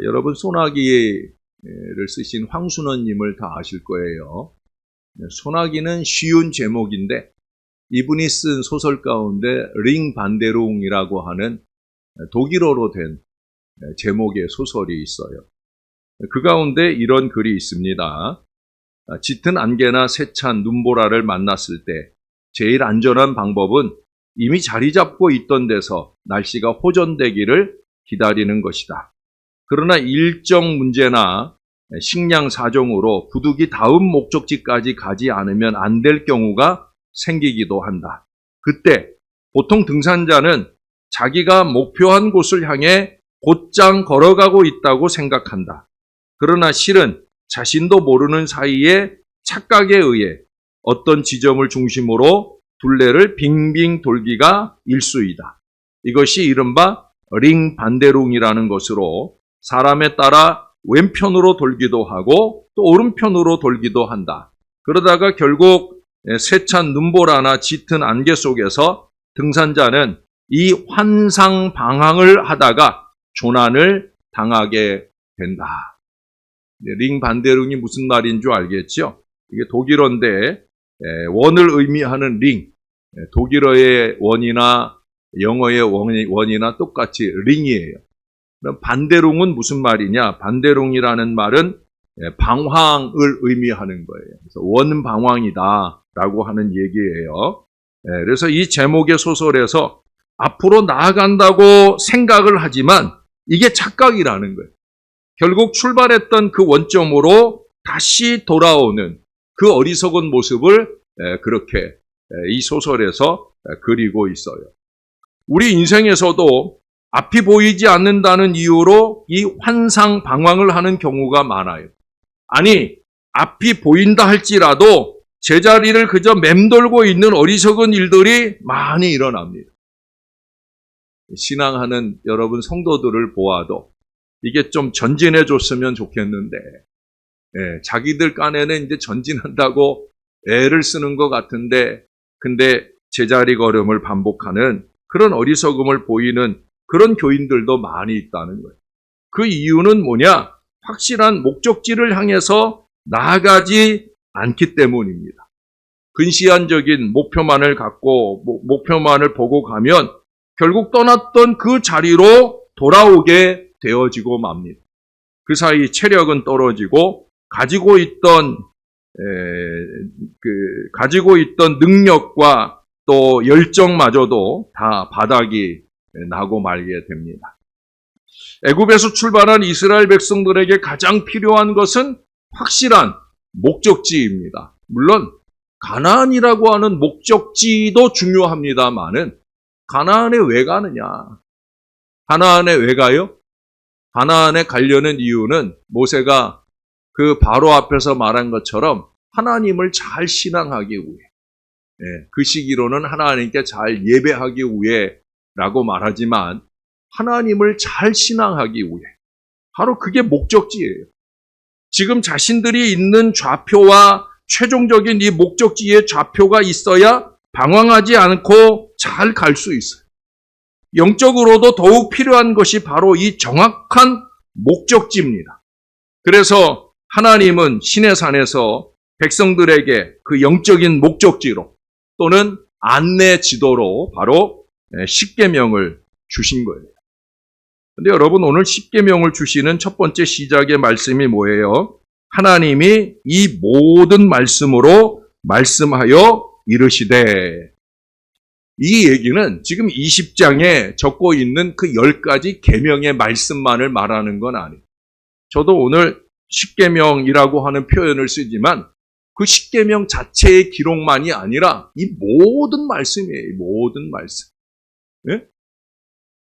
여러분 소나기를 쓰신 황순원님을 다 아실 거예요. 소나기는 쉬운 제목인데 이분이 쓴 소설 가운데 링 반데룽이라고 하는 독일어로 된 제목의 소설이 있어요. 그 가운데 이런 글이 있습니다. 짙은 안개나 세찬 눈보라를 만났을 때 제일 안전한 방법은 이미 자리 잡고 있던 데서 날씨가 호전되기를 기다리는 것이다. 그러나 일정 문제나 식량 사정으로 부득이 다음 목적지까지 가지 않으면 안 될 경우가 생기기도 한다. 그때 보통 등산자는 자기가 목표한 곳을 향해 곧장 걸어가고 있다고 생각한다. 그러나 실은 자신도 모르는 사이에 착각에 의해 어떤 지점을 중심으로 둘레를 빙빙 돌기가 일수이다. 이것이 이른바 링 반데룽이라는 것으로 사람에 따라 왼편으로 돌기도 하고 또 오른편으로 돌기도 한다. 그러다가 결국 세찬 눈보라나 짙은 안개 속에서 등산자는 이 환상 방황을 하다가 조난을 당하게 된다. 링 반데룽이 무슨 말인 줄 알겠죠? 이게 독일어인데 원을 의미하는 링, 독일어의 원이나 영어의 원이나 똑같이 링이에요. 그럼 반데룽은 무슨 말이냐? 반데룽이라는 말은 방황을 의미하는 거예요. 그래서 원방황이다라고 하는 얘기예요. 그래서 이 제목의 소설에서 앞으로 나아간다고 생각을 하지만 이게 착각이라는 거예요. 결국 출발했던 그 원점으로 다시 돌아오는 그 어리석은 모습을 그렇게 이 소설에서 그리고 있어요. 우리 인생에서도 앞이 보이지 않는다는 이유로 이 환상 방황을 하는 경우가 많아요. 아니, 앞이 보인다 할지라도 제자리를 그저 맴돌고 있는 어리석은 일들이 많이 일어납니다. 신앙하는 여러분 성도들을 보아도 이게 좀 전진해 줬으면 좋겠는데, 자기들 깐에는 이제 전진한다고 애를 쓰는 것 같은데, 근데 제자리 걸음을 반복하는 그런 어리석음을 보이는 그런 교인들도 많이 있다는 거예요. 그 이유는 뭐냐? 확실한 목적지를 향해서 나아가지 않기 때문입니다. 근시안적인 목표만을 갖고 목표만을 보고 가면 결국 떠났던 그 자리로 돌아오게 되어지고 맙니다. 그 사이 체력은 떨어지고 가지고 있던 능력과 또 열정마저도 다 바닥이 나고 말게 됩니다. 애굽에서 출발한 이스라엘 백성들에게 가장 필요한 것은 확실한 목적지입니다. 물론 가나안이라고 하는 목적지도 중요합니다만은 가나안에 왜 가느냐? 가나안에 왜 가요? 가나안에 가려는 이유는 모세가 그 바로 앞에서 말한 것처럼 하나님을 잘 신앙하기 위해, 그 시기로는 하나님께 잘 예배하기 위해라고 말하지만 하나님을 잘 신앙하기 위해, 바로 그게 목적지예요. 지금 자신들이 있는 좌표와 최종적인 이 목적지의 좌표가 있어야 방황하지 않고 잘 갈 수 있어요. 영적으로도 더욱 필요한 것이 바로 이 정확한 목적지입니다. 그래서 하나님은 시내산에서 백성들에게 그 영적인 목적지로 또는 안내 지도로 바로 십계명을 주신 거예요. 근데 여러분, 오늘 십계명을 주시는 첫 번째 시작의 말씀이 뭐예요? 하나님이 이 모든 말씀으로 말씀하여 이르시되, 이 얘기는 지금 20장에 적고 있는 그 10가지 계명의 말씀만을 말하는 건 아니에요. 저도 오늘 십계명이라고 하는 표현을 쓰지만 그 십계명 자체의 기록만이 아니라 이 모든 말씀이에요. 이 모든 말씀. 네?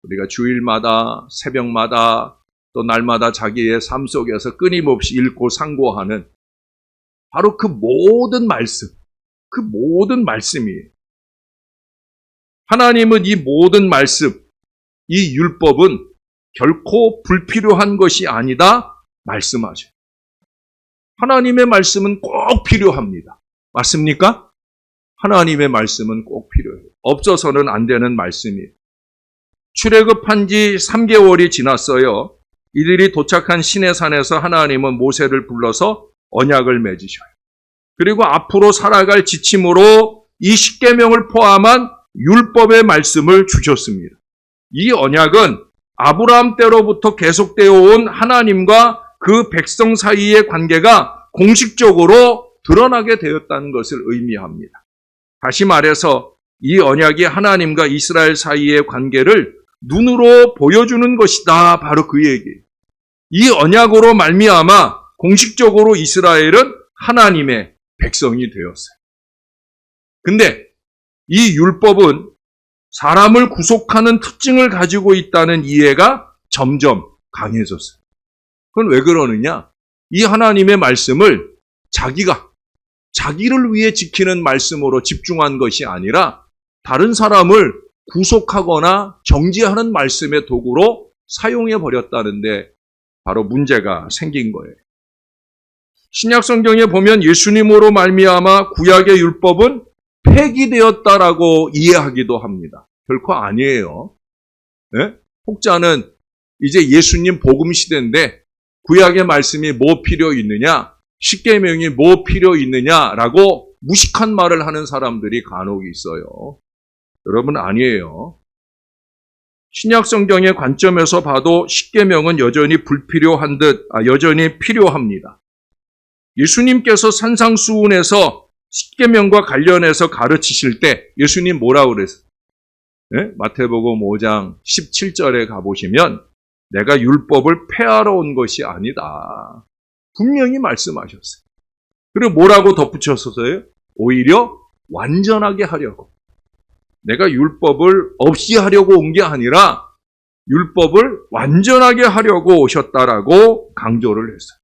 우리가 주일마다, 새벽마다, 또 날마다 자기의 삶 속에서 끊임없이 읽고 상고하는 바로 그 모든 말씀이에요. 하나님은 이 모든 말씀, 이 율법은 결코 불필요한 것이 아니다 말씀하죠. 하나님의 말씀은 꼭 필요합니다. 맞습니까? 하나님의 말씀은 꼭 필요해요. 없어서는 안 되는 말씀이에요. 출애굽한 지 3개월이 지났어요. 이들이 도착한 시내산에서 하나님은 모세를 불러서 언약을 맺으셔요. 그리고 앞으로 살아갈 지침으로 이 십계명을 포함한 율법의 말씀을 주셨습니다. 이 언약은 아브라함 때로부터 계속되어 온 하나님과 그 백성 사이의 관계가 공식적으로 드러나게 되었다는 것을 의미합니다. 다시 말해서 이 언약이 하나님과 이스라엘 사이의 관계를 눈으로 보여주는 것이다. 바로 그 얘기예요. 이 언약으로 말미암아 공식적으로 이스라엘은 하나님의 백성이 되었어요. 근데 이 율법은 사람을 구속하는 특징을 가지고 있다는 이해가 점점 강해졌어요. 그건 왜 그러느냐? 이 하나님의 말씀을 자기를 위해 지키는 말씀으로 집중한 것이 아니라 다른 사람을 구속하거나 정죄하는 말씀의 도구로 사용해 버렸다는데 바로 문제가 생긴 거예요. 신약 성경에 보면 예수님으로 말미암아 구약의 율법은 폐기되었다라고 이해하기도 합니다. 결코 아니에요. 네? 혹자는 이제 예수님 복음 시대인데 구약의 말씀이 뭐 필요 있느냐? 십계명이 뭐 필요 있느냐라고 무식한 말을 하는 사람들이 간혹 있어요. 여러분 아니에요. 신약 성경의 관점에서 봐도 십계명은 여전히 여전히 필요합니다. 예수님께서 산상수훈에서 십계명과 관련해서 가르치실 때 예수님 뭐라고 그랬어요? 네? 마태복음 5장 17절에 가보시면 내가 율법을 폐하러 온 것이 아니다. 분명히 말씀하셨어요. 그리고 뭐라고 덧붙였어요? 오히려 완전하게 하려고. 내가 율법을 없이 하려고 온 게 아니라 율법을 완전하게 하려고 오셨다라고 강조를 했어요.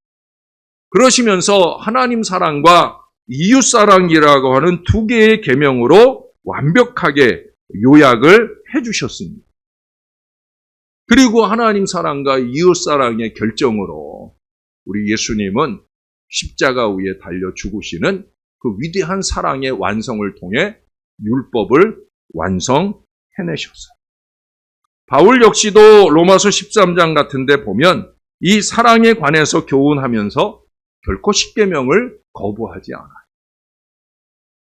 그러시면서 하나님 사랑과 이웃 사랑이라고 하는 두 개의 계명으로 완벽하게 요약을 해주셨습니다. 그리고 하나님 사랑과 이웃 사랑의 결정으로 우리 예수님은 십자가 위에 달려 죽으시는 그 위대한 사랑의 완성을 통해 율법을 완성해내셨어요. 바울 역시도 로마서 13장 같은 데 보면 이 사랑에 관해서 교훈하면서 결코 십계명을 거부하지 않아요.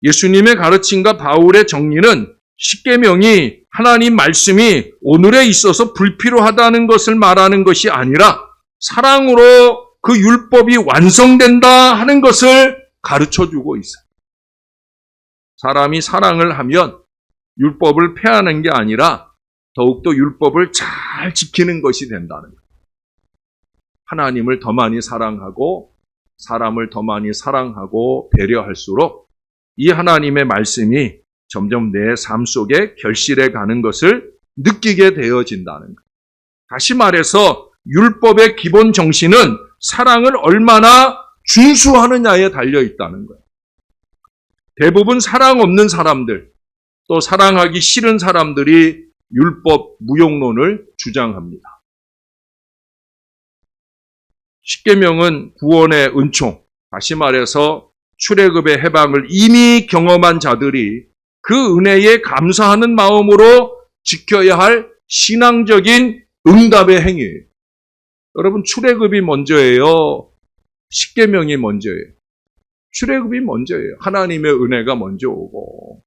예수님의 가르침과 바울의 정리는 십계명이 하나님 말씀이 오늘에 있어서 불필요하다는 것을 말하는 것이 아니라 사랑으로 그 율법이 완성된다 하는 것을 가르쳐주고 있어요. 사람이 사랑을 하면 율법을 폐하는 게 아니라 더욱더 율법을 잘 지키는 것이 된다는 거예요. 하나님을 더 많이 사랑하고 사람을 더 많이 사랑하고 배려할수록 이 하나님의 말씀이 점점 내 삶 속에 결실해 가는 것을 느끼게 되어진다는 거예요. 다시 말해서 율법의 기본 정신은 사랑을 얼마나 준수하느냐에 달려 있다는 거예요. 대부분 사랑 없는 사람들, 또 사랑하기 싫은 사람들이 율법 무용론을 주장합니다. 십계명은 구원의 은총, 다시 말해서 출애굽의 해방을 이미 경험한 자들이 그 은혜에 감사하는 마음으로 지켜야 할 신앙적인 응답의 행위예요. 여러분 출애굽이 먼저예요? 십계명이 먼저예요? 출애굽이 먼저예요. 하나님의 은혜가 먼저 오고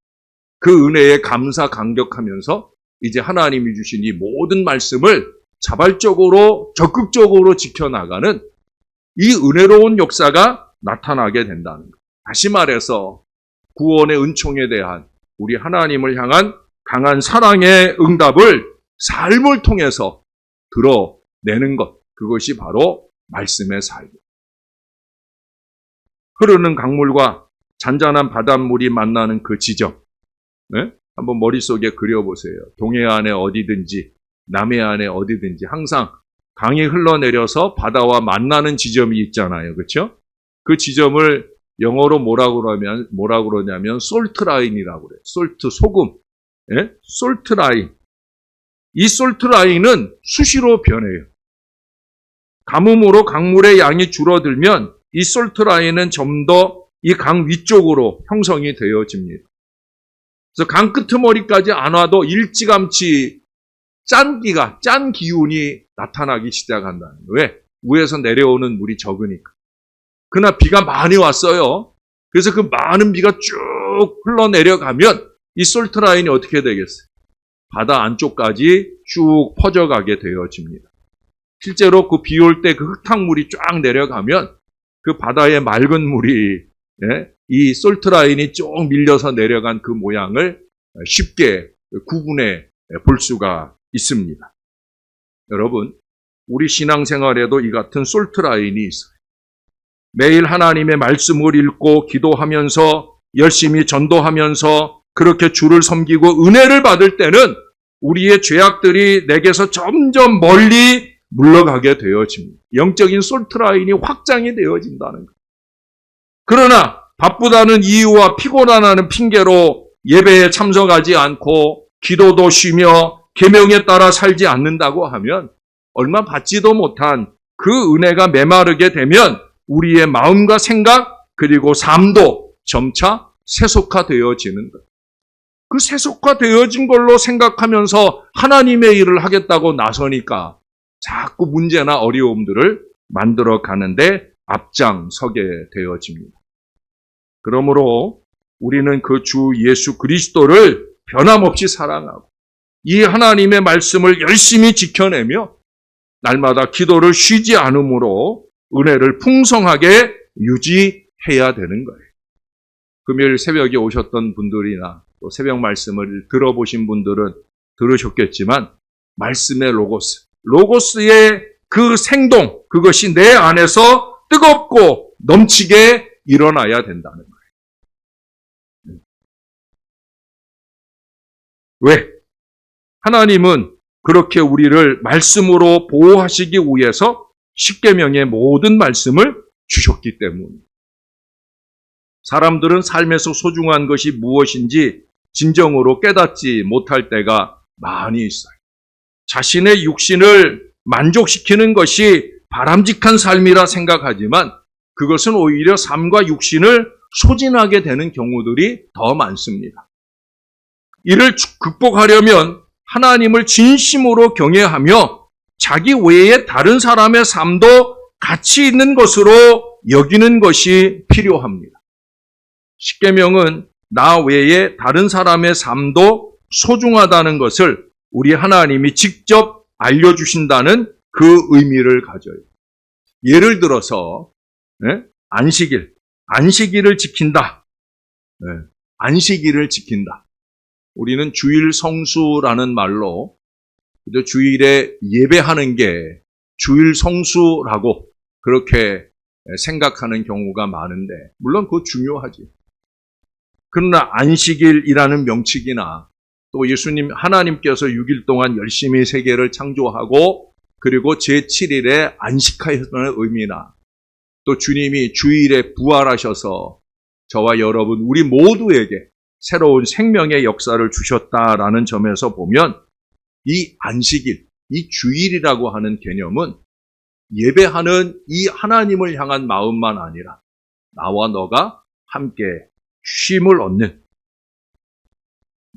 그 은혜에 감사 감격하면서 이제 하나님이 주신 이 모든 말씀을 자발적으로 적극적으로 지켜나가는 이 은혜로운 역사가 나타나게 된다는 것. 다시 말해서 구원의 은총에 대한 우리 하나님을 향한 강한 사랑의 응답을 삶을 통해서 드러내는 것. 그것이 바로 말씀의 삶. 흐르는 강물과 잔잔한 바닷물이 만나는 그 지점. 네? 한번 머릿속에 그려보세요. 동해안에 어디든지 남해안에 어디든지 항상 강이 흘러내려서 바다와 만나는 지점이 있잖아요. 그렇죠? 그 지점을 영어로 뭐라고 그러냐면 솔트 라인이라고 그래요. 솔트, 소금. 예? 솔트 라인. 이 솔트 라인은 수시로 변해요. 가뭄으로 강물의 양이 줄어들면 이 솔트 라인은 좀 더 이 강 위쪽으로 형성이 되어집니다. 그래서 강 끄트머리까지 안 와도 일찌감치 짠 기운이 나타나기 시작한다는 거예요. 왜? 위에서 내려오는 물이 적으니까. 그러나 비가 많이 왔어요. 그래서 그 많은 비가 쭉 흘러내려가면 이 솔트라인이 어떻게 되겠어요? 바다 안쪽까지 쭉 퍼져가게 되어집니다. 실제로 그 비 올 때 그 흙탕물이 쫙 내려가면 그 바다의 맑은 물이 이 솔트라인이 쭉 밀려서 내려간 그 모양을 쉽게 구분해 볼 수가 있습니다. 여러분, 우리 신앙생활에도 이 같은 솔트라인이 있어요. 매일 하나님의 말씀을 읽고 기도하면서 열심히 전도하면서 그렇게 주를 섬기고 은혜를 받을 때는 우리의 죄악들이 내게서 점점 멀리 물러가게 되어집니다. 영적인 솔트라인이 확장이 되어진다는 것. 그러나 바쁘다는 이유와 피곤하다는 핑계로 예배에 참석하지 않고 기도도 쉬며 계명에 따라 살지 않는다고 하면 얼마 받지도 못한 그 은혜가 메마르게 되면 우리의 마음과 생각 그리고 삶도 점차 세속화되어지는 것. 그 세속화되어진 걸로 생각하면서 하나님의 일을 하겠다고 나서니까 자꾸 문제나 어려움들을 만들어 가는데 앞장서게 되어집니다. 그러므로 우리는 그 주 예수 그리스도를 변함없이 사랑하고 이 하나님의 말씀을 열심히 지켜내며 날마다 기도를 쉬지 않으므로 은혜를 풍성하게 유지해야 되는 거예요. 금요일 새벽에 오셨던 분들이나 또 새벽 말씀을 들어보신 분들은 들으셨겠지만 말씀의 로고스의 그 생동, 그것이 내 안에서 뜨겁고 넘치게 일어나야 된다는 거예요. 왜? 하나님은 그렇게 우리를 말씀으로 보호하시기 위해서 십계명의 모든 말씀을 주셨기 때문입니다. 사람들은 삶에서 소중한 것이 무엇인지 진정으로 깨닫지 못할 때가 많이 있어요. 자신의 육신을 만족시키는 것이 바람직한 삶이라 생각하지만 그것은 오히려 삶과 육신을 소진하게 되는 경우들이 더 많습니다. 이를 극복하려면 하나님을 진심으로 경외하며 자기 외에 다른 사람의 삶도 가치 있는 것으로 여기는 것이 필요합니다. 십계명은 나 외에 다른 사람의 삶도 소중하다는 것을 우리 하나님이 직접 알려주신다는 그 의미를 가져요. 예를 들어서 안식일을 지킨다. 안식일을 지킨다. 우리는 주일 성수라는 말로 주일에 예배하는 게 주일 성수라고 그렇게 생각하는 경우가 많은데 물론 그거 중요하지. 그러나 안식일이라는 명칭이나 또 예수님 하나님께서 6일 동안 열심히 세계를 창조하고 그리고 제7일에 안식하였다는 의미나 또 주님이 주일에 부활하셔서 저와 여러분 우리 모두에게 새로운 생명의 역사를 주셨다라는 점에서 보면 이 안식일, 이 주일이라고 하는 개념은 예배하는 이 하나님을 향한 마음만 아니라 나와 너가 함께 쉼을 얻는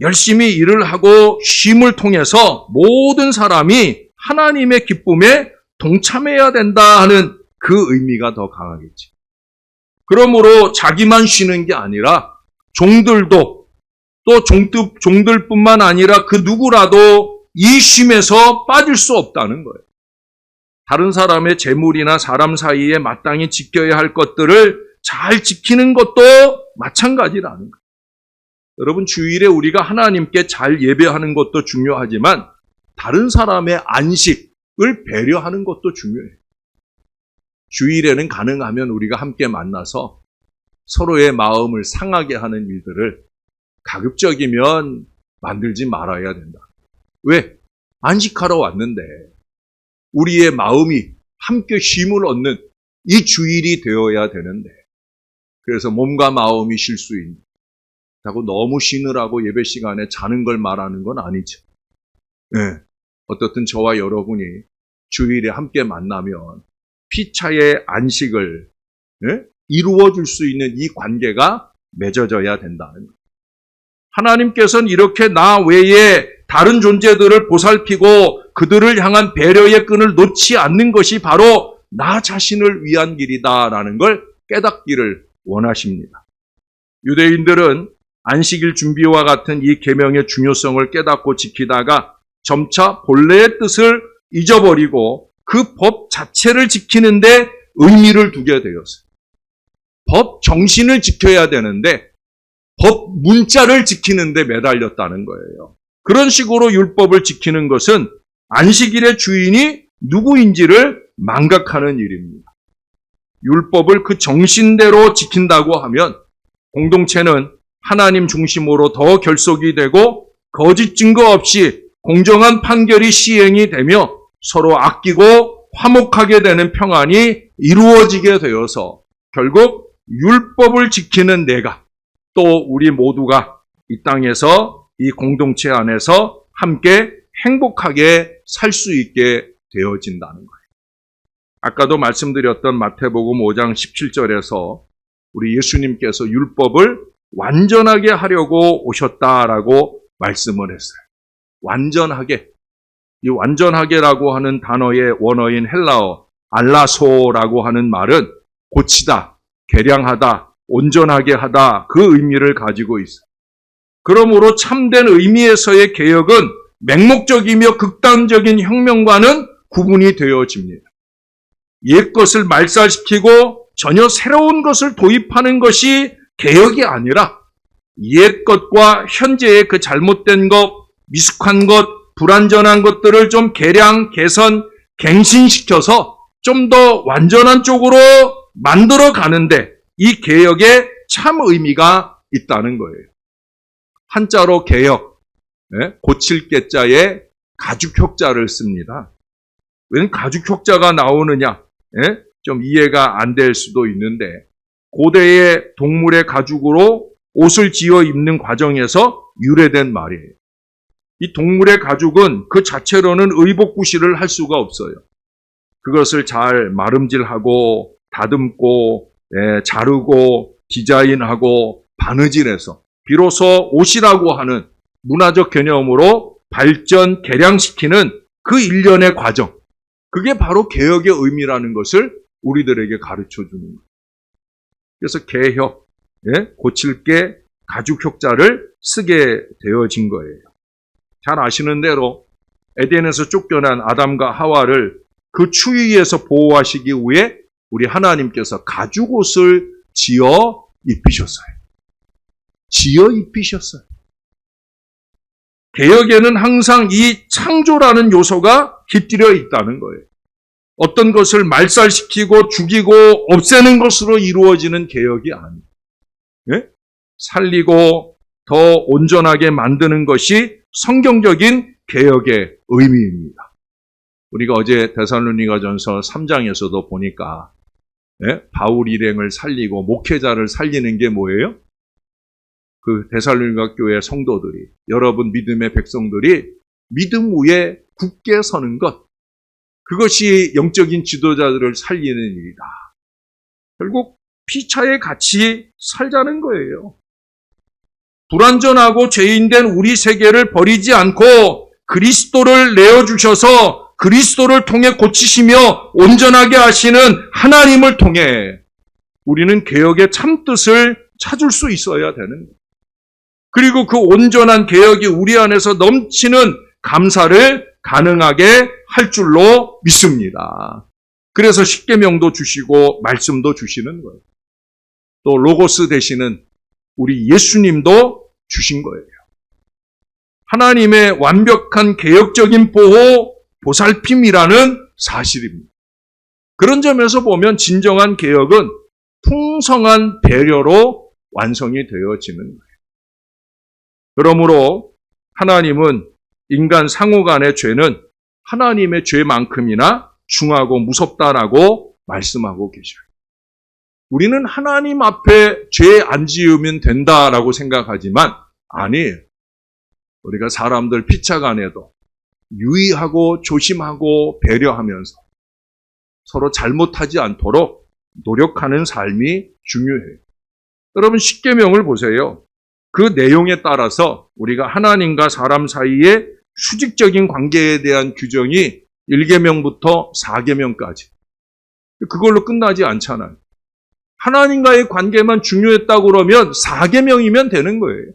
열심히 일을 하고 쉼을 통해서 모든 사람이 하나님의 기쁨에 동참해야 된다 하는 그 의미가 더 강하겠지. 그러므로 자기만 쉬는 게 아니라 종들도 또 종들뿐만 아니라 그 누구라도 이 쉼에서 빠질 수 없다는 거예요. 다른 사람의 재물이나 사람 사이에 마땅히 지켜야 할 것들을 잘 지키는 것도 마찬가지라는 거예요. 여러분 주일에 우리가 하나님께 잘 예배하는 것도 중요하지만 다른 사람의 안식을 배려하는 것도 중요해요. 주일에는 가능하면 우리가 함께 만나서 서로의 마음을 상하게 하는 일들을 가급적이면 만들지 말아야 된다. 왜? 안식하러 왔는데 우리의 마음이 함께 쉼을 얻는 이 주일이 되어야 되는데 그래서 몸과 마음이 쉴 수 있는 자꾸 너무 쉬느라고 예배 시간에 자는 걸 말하는 건 아니죠. 네. 어떻든 저와 여러분이 주일에 함께 만나면 피차의 안식을 이루어줄 수 있는 이 관계가 맺어져야 된다는 거예요. 하나님께서는 이렇게 나 외에 다른 존재들을 보살피고 그들을 향한 배려의 끈을 놓지 않는 것이 바로 나 자신을 위한 길이다라는 걸 깨닫기를 원하십니다. 유대인들은 안식일 준비와 같은 이 계명의 중요성을 깨닫고 지키다가 점차 본래의 뜻을 잊어버리고 그 법 자체를 지키는데 의미를 두게 되었어요. 법 정신을 지켜야 되는데 법 문자를 지키는데 매달렸다는 거예요. 그런 식으로 율법을 지키는 것은 안식일의 주인이 누구인지를 망각하는 일입니다. 율법을 그 정신대로 지킨다고 하면 공동체는 하나님 중심으로 더 결속이 되고 거짓 증거 없이 공정한 판결이 시행이 되며 서로 아끼고 화목하게 되는 평안이 이루어지게 되어서 결국 율법을 지키는 내가 또 우리 모두가 이 땅에서 이 공동체 안에서 함께 행복하게 살 수 있게 되어진다는 거예요. 아까도 말씀드렸던 마태복음 5장 17절에서 우리 예수님께서 율법을 완전하게 하려고 오셨다라고 말씀을 했어요. 완전하게. 이 완전하게라고 하는 단어의 원어인 헬라어 알라소라고 하는 말은 고치다, 개량하다, 온전하게 하다 그 의미를 가지고 있어요. 그러므로 참된 의미에서의 개혁은 맹목적이며 극단적인 혁명과는 구분이 되어집니다. 옛 것을 말살시키고 전혀 새로운 것을 도입하는 것이 개혁이 아니라 옛 것과 현재의 그 잘못된 것, 미숙한 것, 불완전한 것들을 좀 개량, 개선, 갱신시켜서 좀 더 완전한 쪽으로 만들어 가는데 이 개혁에 참 의미가 있다는 거예요. 한자로 개혁, 고칠 개자에 가죽혁자를 씁니다. 왜 가죽혁자가 나오느냐? 좀 이해가 안 될 수도 있는데 고대의 동물의 가죽으로 옷을 지어 입는 과정에서 유래된 말이에요. 이 동물의 가죽은 그 자체로는 의복구실을 할 수가 없어요. 그것을 잘 마름질하고 다듬고 자르고 디자인하고 바느질해서 비로소 옷이라고 하는 문화적 개념으로 발전, 개량시키는 그 일련의 과정. 그게 바로 개혁의 의미라는 것을 우리들에게 가르쳐 주는 거예요. 그래서 개혁, 고칠 게 가죽혁자를 쓰게 되어진 거예요. 잘 아시는 대로 에덴에서 쫓겨난 아담과 하와를 그 추위에서 보호하시기 위해 우리 하나님께서 가죽옷을 지어 입히셨어요. 지어 입히셨어요. 개혁에는 항상 이 창조라는 요소가 깃들여 있다는 거예요. 어떤 것을 말살시키고 죽이고 없애는 것으로 이루어지는 개혁이 아니에요. 살리고 더 온전하게 만드는 것이 성경적인 개혁의 의미입니다. 우리가 어제 데살로니가전서 3장에서도 보니까 바울 일행을 살리고 목회자를 살리는 게 뭐예요? 그 데살로니가 교회 성도들이, 여러분 믿음의 백성들이 믿음 위에 굳게 서는 것, 그것이 영적인 지도자들을 살리는 일이다. 결국 피차에 같이 살자는 거예요. 불완전하고 죄인된 우리 세계를 버리지 않고 그리스도를 내어주셔서 그리스도를 통해 고치시며 온전하게 하시는 하나님을 통해 우리는 개혁의 참뜻을 찾을 수 있어야 되는 거예요. 그리고 그 온전한 개혁이 우리 안에서 넘치는 감사를 가능하게 할 줄로 믿습니다. 그래서 십계명도 주시고 말씀도 주시는 거예요. 또 로고스 되시는 우리 예수님도 주신 거예요. 하나님의 완벽한 개혁적인 보호, 보살핌이라는 사실입니다. 그런 점에서 보면 진정한 개혁은 풍성한 배려로 완성이 되어지는 거예요. 그러므로 하나님은 인간 상호 간의 죄는 하나님의 죄만큼이나 중하고 무섭다라고 말씀하고 계셔요. 우리는 하나님 앞에 죄 안 지으면 된다라고 생각하지만 아니에요. 우리가 사람들 피차간에도 유의하고 조심하고 배려하면서 서로 잘못하지 않도록 노력하는 삶이 중요해요. 여러분 십계명을 보세요. 그 내용에 따라서 우리가 하나님과 사람 사이에 수직적인 관계에 대한 규정이 1계명부터 4계명까지. 그걸로 끝나지 않잖아요. 하나님과의 관계만 중요했다고 그러면 4계명이면 되는 거예요.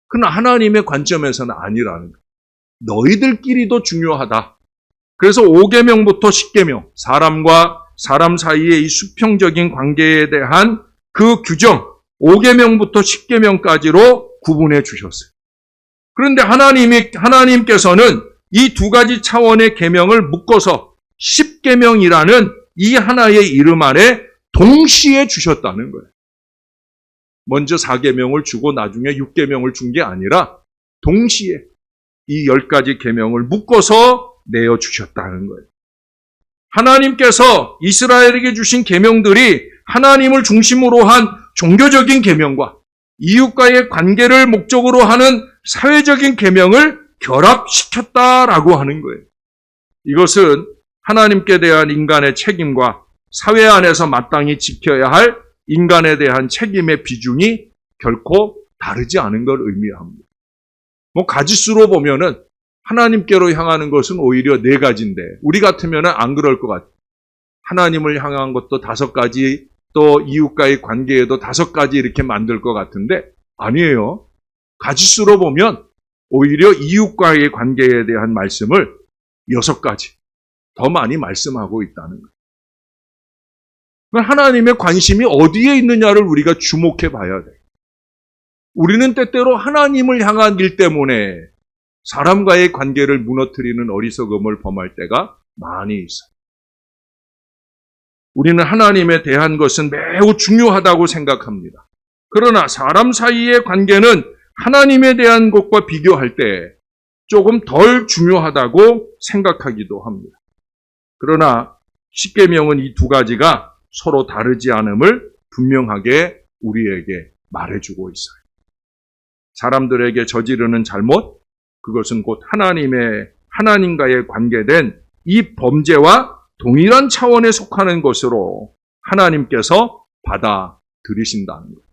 그러나 하나님의 관점에서는 아니라는 거예요. 너희들끼리도 중요하다. 그래서 5계명부터 10계명, 사람과 사람 사이의 이 수평적인 관계에 대한 그 규정, 5계명부터 10계명까지로 구분해 주셨어요. 그런데 하나님께서는 이 두 가지 차원의 계명을 묶어서 10계명이라는 이 하나의 이름 안에 동시에 주셨다는 거예요. 먼저 4계명을 주고 나중에 6계명을 준 게 아니라 동시에 이 10가지 계명을 묶어서 내어주셨다는 거예요. 하나님께서 이스라엘에게 주신 계명들이 하나님을 중심으로 한 종교적인 계명과 이웃과의 관계를 목적으로 하는 사회적인 계명을 결합시켰다라고 하는 거예요. 이것은 하나님께 대한 인간의 책임과 사회 안에서 마땅히 지켜야 할 인간에 대한 책임의 비중이 결코 다르지 않은 걸 의미합니다. 가지수로 보면은 하나님께로 향하는 것은 오히려 4가지인데 우리 같으면 안 그럴 것 같아요. 하나님을 향한 것도 5가지, 또 이웃과의 관계에도 5가지 이렇게 만들 것 같은데 아니에요. 가지수로 보면 오히려 이웃과의 관계에 대한 말씀을 6가지 더 많이 말씀하고 있다는 거예요. 하나님의 관심이 어디에 있느냐를 우리가 주목해 봐야 돼요. 우리는 때때로 하나님을 향한 일 때문에 사람과의 관계를 무너뜨리는 어리석음을 범할 때가 많이 있어요. 우리는 하나님에 대한 것은 매우 중요하다고 생각합니다. 그러나 사람 사이의 관계는 하나님에 대한 것과 비교할 때 조금 덜 중요하다고 생각하기도 합니다. 그러나 십계명은 이 2가지가 서로 다르지 않음을 분명하게 우리에게 말해주고 있어요. 사람들에게 저지르는 잘못, 그것은 곧 하나님과의 관계된 이 범죄와 동일한 차원에 속하는 것으로 하나님께서 받아들이신다는 거예요.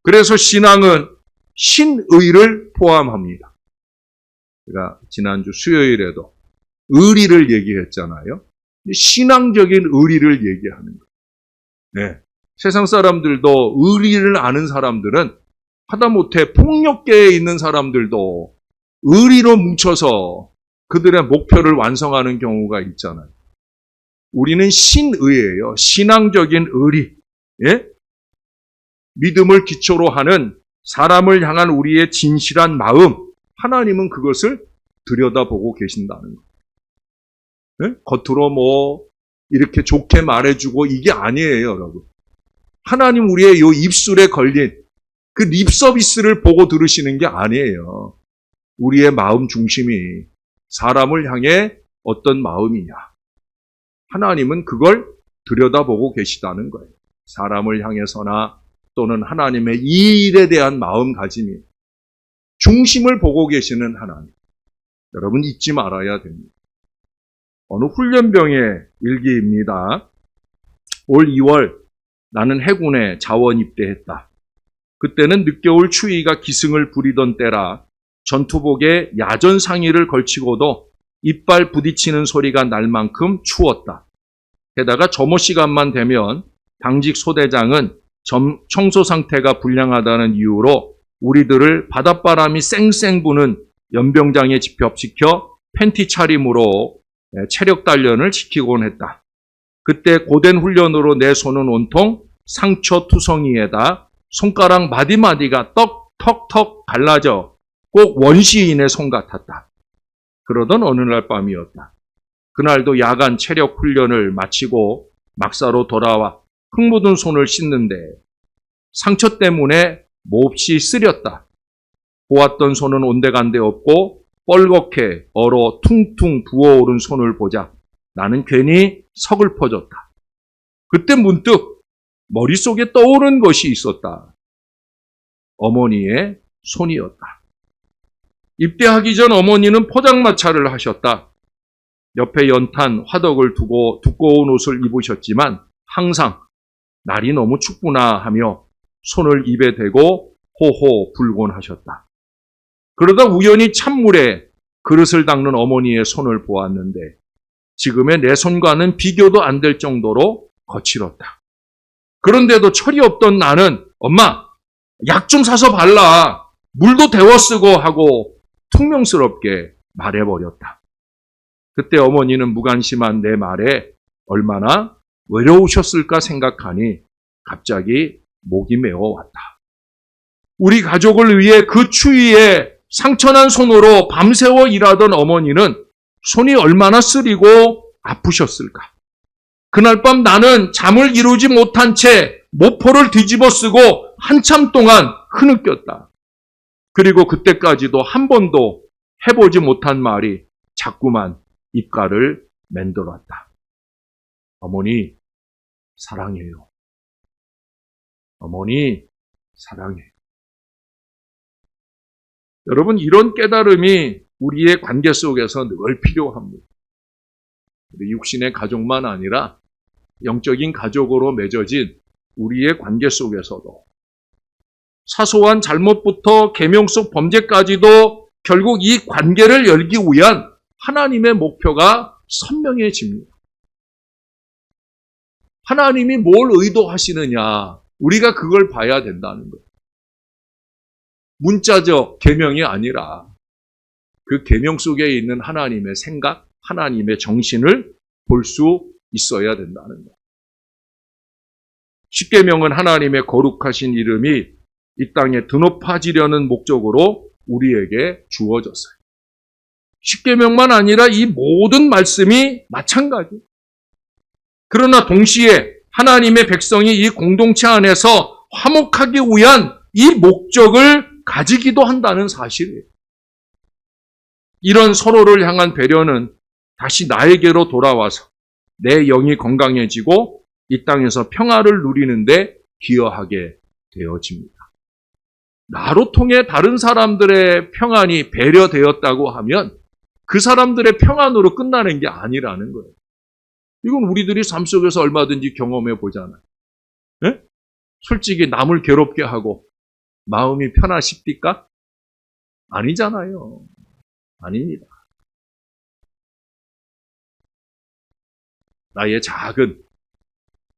그래서 신앙은 신의를 포함합니다. 제가 지난주 수요일에도 의리를 얘기했잖아요. 신앙적인 의리를 얘기하는 거예요. 네. 세상 사람들도 의리를 아는 사람들은 하다못해 폭력계에 있는 사람들도 의리로 뭉쳐서 그들의 목표를 완성하는 경우가 있잖아요. 우리는 신의예요. 신앙적인 의리. 예? 믿음을 기초로 하는 사람을 향한 우리의 진실한 마음, 하나님은 그것을 들여다보고 계신다는 거예요. 예? 겉으로 이렇게 좋게 말해주고 이게 아니에요, 여러분. 하나님 우리의 요 입술에 걸린 그 립 서비스를 보고 들으시는 게 아니에요. 우리의 마음 중심이 사람을 향해 어떤 마음이냐. 하나님은 그걸 들여다보고 계시다는 거예요. 사람을 향해서나 또는 하나님의 이 일에 대한 마음가짐이 중심을 보고 계시는 하나님. 여러분 잊지 말아야 됩니다. 어느 훈련병의 일기입니다. 올 2월 나는 해군에 자원 입대했다. 그때는 늦겨울 추위가 기승을 부리던 때라 전투복에 야전 상의를 걸치고도 이빨 부딪히는 소리가 날 만큼 추웠다. 게다가 점호 시간만 되면 당직 소대장은 청소 상태가 불량하다는 이유로 우리들을 바닷바람이 쌩쌩 부는 연병장에 집합시켜 팬티 차림으로 체력 단련을 시키곤 했다. 그때 고된 훈련으로 내 손은 온통 상처 투성이에다 손가락 마디마디가 턱턱 갈라져 꼭 원시인의 손 같았다. 그러던 어느 날 밤이었다. 그날도 야간 체력 훈련을 마치고 막사로 돌아와 흙 묻은 손을 씻는데 상처 때문에 몹시 쓰렸다. 보았던 손은 온데간데 없고 뻘겋게 얼어 퉁퉁 부어오른 손을 보자 나는 괜히 서글퍼졌다. 그때 문득 머릿속에 떠오른 것이 있었다. 어머니의 손이었다. 입대하기 전 어머니는 포장마차를 하셨다. 옆에 연탄, 화덕을 두고 두꺼운 옷을 입으셨지만 항상 날이 너무 춥구나 하며 손을 입에 대고 호호 불곤 하셨다. 그러다 우연히 찬물에 그릇을 닦는 어머니의 손을 보았는데 지금의 내 손과는 비교도 안 될 정도로 거칠었다. 그런데도 철이 없던 나는 엄마, 약 좀 사서 발라. 물도 데워 쓰고 하고 퉁명스럽게 말해버렸다. 그때 어머니는 무관심한 내 말에 얼마나 외로우셨을까 생각하니 갑자기 목이 메어왔다. 우리 가족을 위해 그 추위에 상처난 손으로 밤새워 일하던 어머니는 손이 얼마나 쓰리고 아프셨을까. 그날 밤 나는 잠을 이루지 못한 채 모포를 뒤집어 쓰고 한참 동안 흐느꼈다. 그리고 그때까지도 한 번도 해보지 못한 말이 자꾸만 입가를 맴돌았다. 어머니, 사랑해요. 어머니, 사랑해요. 여러분, 이런 깨달음이 우리의 관계 속에서 늘 필요합니다. 육신의 가족만 아니라 영적인 가족으로 맺어진 우리의 관계 속에서도 사소한 잘못부터 계명 속 범죄까지도 결국 이 관계를 열기 위한 하나님의 목표가 선명해집니다. 하나님이 뭘 의도하시느냐, 우리가 그걸 봐야 된다는 거예요. 문자적 계명이 아니라 그 계명 속에 있는 하나님의 생각, 하나님의 정신을 볼 수 있어야 된다는 거예요. 십계명은 하나님의 거룩하신 이름이 이 땅에 드높아지려는 목적으로 우리에게 주어졌어요. 십계명만 아니라 이 모든 말씀이 마찬가지예요. 그러나 동시에 하나님의 백성이 이 공동체 안에서 화목하기 위한 이 목적을 가지기도 한다는 사실이에요. 이런 서로를 향한 배려는 다시 나에게로 돌아와서 내 영이 건강해지고 이 땅에서 평화를 누리는데 기여하게 되어집니다. 나로 통해 다른 사람들의 평안이 배려되었다고 하면 그 사람들의 평안으로 끝나는 게 아니라는 거예요. 이건 우리들이 삶 속에서 얼마든지 경험해 보잖아요. 네? 솔직히 남을 괴롭게 하고 마음이 편하십니까? 아니잖아요. 아닙니다. 나의 작은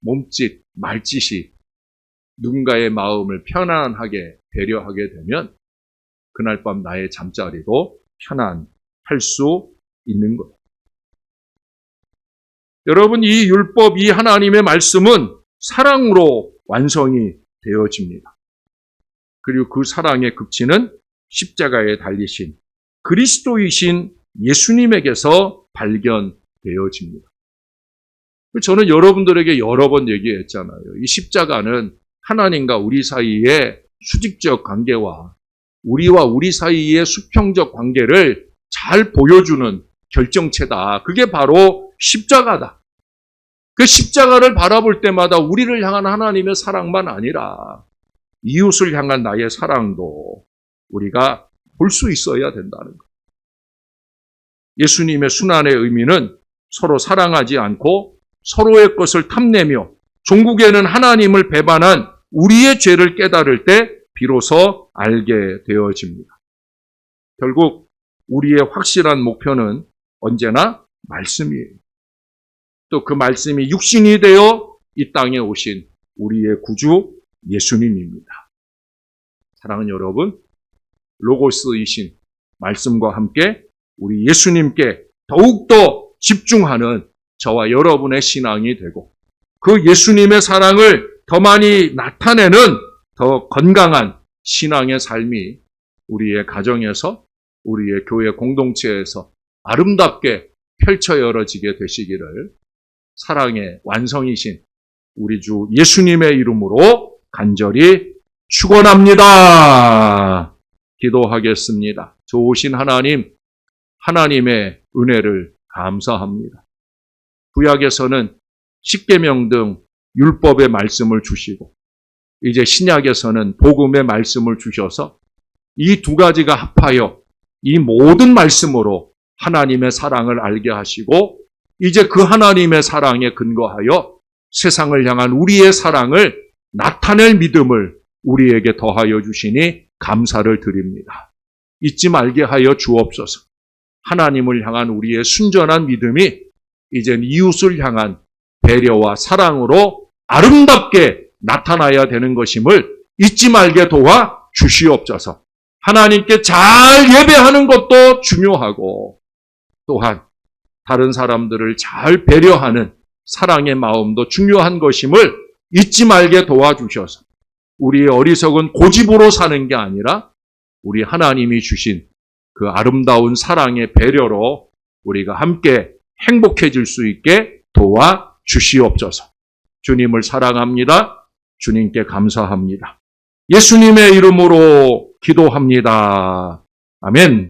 몸짓, 말짓이 누군가의 마음을 편안하게 배려하게 되면 그날 밤 나의 잠자리도 편안할 수 있는 거예요. 여러분, 이 율법, 이 하나님의 말씀은 사랑으로 완성이 되어집니다. 그리고 그 사랑의 극치는 십자가에 달리신 그리스도이신 예수님에게서 발견되어집니다. 저는 여러분들에게 여러 번 얘기했잖아요. 이 십자가는 하나님과 우리 사이의 수직적 관계와 우리와 우리 사이의 수평적 관계를 잘 보여주는 결정체다. 그게 바로 십자가다. 그 십자가를 바라볼 때마다 우리를 향한 하나님의 사랑만 아니라 이웃을 향한 나의 사랑도 우리가 볼 수 있어야 된다는 것. 예수님의 순환의 의미는 서로 사랑하지 않고 서로의 것을 탐내며 종국에는 하나님을 배반한 우리의 죄를 깨달을 때 비로소 알게 되어집니다. 결국 우리의 확실한 목표는 언제나 말씀이에요. 또 그 말씀이 육신이 되어 이 땅에 오신 우리의 구주 예수님입니다. 사랑하는 여러분, 로고스이신 말씀과 함께 우리 예수님께 더욱더 집중하는 저와 여러분의 신앙이 되고 그 예수님의 사랑을 더 많이 나타내는 더 건강한 신앙의 삶이 우리의 가정에서 우리의 교회 공동체에서 아름답게 펼쳐 열어지게 되시기를 사랑의 완성이신 우리 주 예수님의 이름으로 간절히 축원합니다. 기도하겠습니다. 좋으신 하나님, 하나님의 은혜를 감사합니다. 구약에서는 십계명 등 율법의 말씀을 주시고 이제 신약에서는 복음의 말씀을 주셔서 이 두 가지가 합하여 이 모든 말씀으로 하나님의 사랑을 알게 하시고 이제 그 하나님의 사랑에 근거하여 세상을 향한 우리의 사랑을 나타낼 믿음을 우리에게 더하여 주시니 감사를 드립니다. 잊지 말게 하여 주옵소서. 하나님을 향한 우리의 순전한 믿음이 이젠 이웃을 향한 배려와 사랑으로 아름답게 나타나야 되는 것임을 잊지 말게 도와 주시옵소서. 하나님께 잘 예배하는 것도 중요하고 또한 다른 사람들을 잘 배려하는 사랑의 마음도 중요한 것임을 잊지 말게 도와주셔서 우리의 어리석은 고집으로 사는 게 아니라 우리 하나님이 주신 그 아름다운 사랑의 배려로 우리가 함께 행복해질 수 있게 도와주시옵소서. 주님을 사랑합니다. 주님께 감사합니다. 예수님의 이름으로 기도합니다. 아멘.